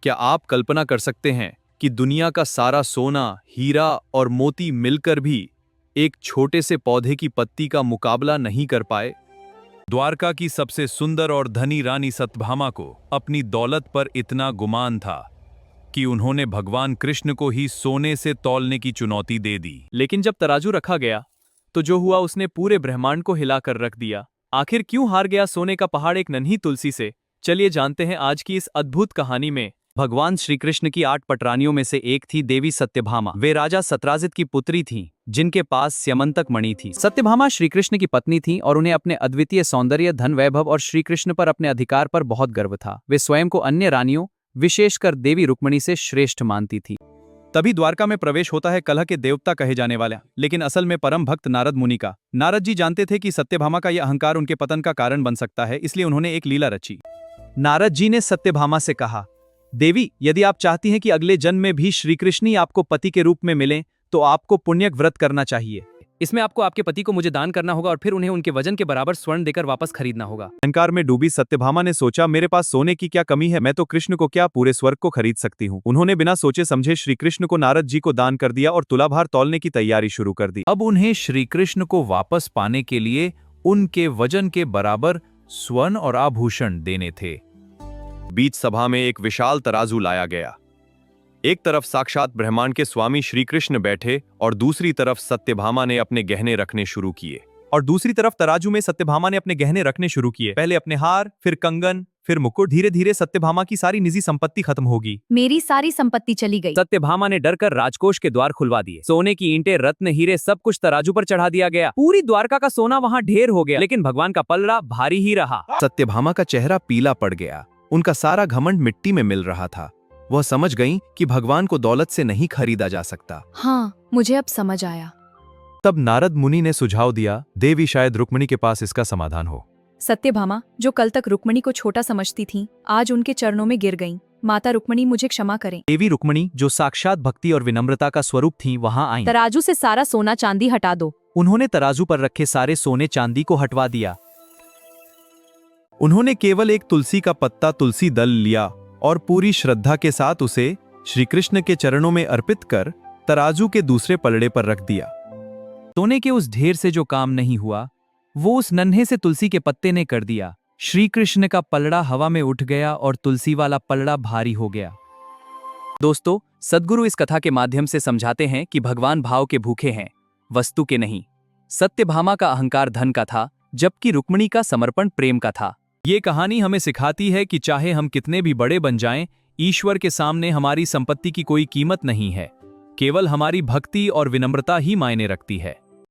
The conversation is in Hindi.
क्या आप कल्पना कर सकते हैं कि दुनिया का सारा सोना, हीरा और मोती मिलकर भी एक छोटे से पौधे की पत्ती का मुकाबला नहीं कर पाए? द्वारका की सबसे सुंदर और धनी रानी सत्यभामा को अपनी दौलत पर इतना गुमान था कि उन्होंने भगवान कृष्ण को ही सोने से तौलने की चुनौती दे दी। लेकिन जब तराजू रखा गया तो जो हुआ उसने पूरे ब्रह्मांड को हिलाकर रख दिया। आखिर क्यों हार गया सोने का पहाड़ एक नन्ही तुलसी से? चलिए जानते हैं आज की इस अद्भुत कहानी में। भगवान श्री कृष्ण की 8 पटरानियों में से एक थी देवी सत्यभामा। वे राजा सत्राजित की पुत्री थीं, जिनके पास स्यमंतक मणि थी। सत्यभामा श्री कृष्ण की पत्नी थीं और उन्हें अपने अद्वितीय सौंदर्य, धन, वैभव और श्री कृष्ण पर अपने अधिकार पर बहुत गर्व था। वे स्वयं को अन्य रानियों, विशेषकर देवी रुक्मिणी से श्रेष्ठ मानती थी। तभी द्वारका में प्रवेश होता है कलह के देवता कहे जाने वाला, लेकिन असल में परम भक्त नारद मुनि का। नारद जी जानते थे कि सत्यभामा का यह अहंकार उनके पतन का कारण बन सकता है, इसलिए उन्होंने एक लीला रची। नारद जी ने सत्यभामा से कहा, देवी, यदि आप चाहती हैं कि अगले जन्म में भी श्री कृष्ण ही आपको पति के रूप में मिलें, तो आपको पुण्यक व्रत करना चाहिए। इसमें आपको आपके पति को मुझे दान करना होगा और फिर उन्हें उनके वजन के बराबर स्वर्ण देकर वापस खरीदना होगा। अहंकार में डूबी सत्यभामा ने सोचा, मेरे पास सोने की क्या कमी है, मैं तो कृष्ण को क्या पूरे स्वर्ग को खरीद सकती हूँ। उन्होंने बिना सोचे समझे श्री कृष्ण को नारद जी को दान कर दिया और तुलाभार तौलने की तैयारी शुरू कर दी। अब उन्हें श्री कृष्ण को वापस पाने के लिए उनके वजन के बराबर स्वर्ण और आभूषण देने थे। बीच सभा में एक विशाल तराजू लाया गया। एक तरफ साक्षात ब्रह्मांड के स्वामी श्री कृष्ण बैठे और दूसरी तरफ सत्यभामा ने अपने गहने रखने शुरू किए। पहले अपने हार, फिर कंगन, फिर मुकुट। धीरे धीरे सत्यभामा की सारी निजी संपत्ति खत्म होगी। मेरी सारी संपत्ति चली गई। सत्यभामा ने डरकर राजकोष के द्वार खुलवा दिए। सोने की ईंटें, रत्न, हीरे सब कुछ तराजू पर चढ़ा दिया गया। पूरी द्वारका का सोना वहां ढेर हो गया, लेकिन भगवान का पलड़ा भारी ही रहा। सत्यभामा का चेहरा पीला पड़ गया। उनका सारा घमंड मिट्टी में मिल रहा था। वह समझ गईं कि भगवान को दौलत से नहीं खरीदा जा सकता। हाँ, मुझे अब समझ आया। तब नारद मुनि ने सुझाव दिया, देवी, शायद रुक्मिणी के पास इसका समाधान हो। सत्यभामा, जो कल तक रुक्मिणी को छोटा समझती थीं, आज उनके चरणों में गिर गईं। माता रुक्मिणी, मुझे क्षमा करें। देवी रुक्मिणी, जो साक्षात भक्ति और विनम्रता का स्वरूप थीं, वहां आईं। तराजू से सारा सोना चांदी हटा दो। उन्होंने तराजू पर रखे सारे सोने चांदी को हटवा दिया। उन्होंने केवल एक तुलसी का पत्ता, तुलसी दल लिया और पूरी श्रद्धा के साथ उसे श्री कृष्ण के चरणों में अर्पित कर तराजू के दूसरे पलड़े पर रख दिया। सोने के उस ढेर से जो काम नहीं हुआ, वो उस नन्हे से तुलसी के पत्ते ने कर दिया। श्री कृष्ण का पलड़ा हवा में उठ गया और तुलसी वाला पलड़ा भारी हो गया। दोस्तों, सद्गुरु इस कथा के माध्यम से समझाते हैं कि भगवान भाव के भूखे हैं, वस्तु के नहीं। सत्यभामा का अहंकार धन का था, जबकि रुक्मिणी का समर्पण प्रेम का था। ये कहानी हमें सिखाती है कि चाहे हम कितने भी बड़े बन जाएं, ईश्वर के सामने हमारी संपत्ति की कोई कीमत नहीं है। केवल हमारी भक्ति और विनम्रता ही मायने रखती है।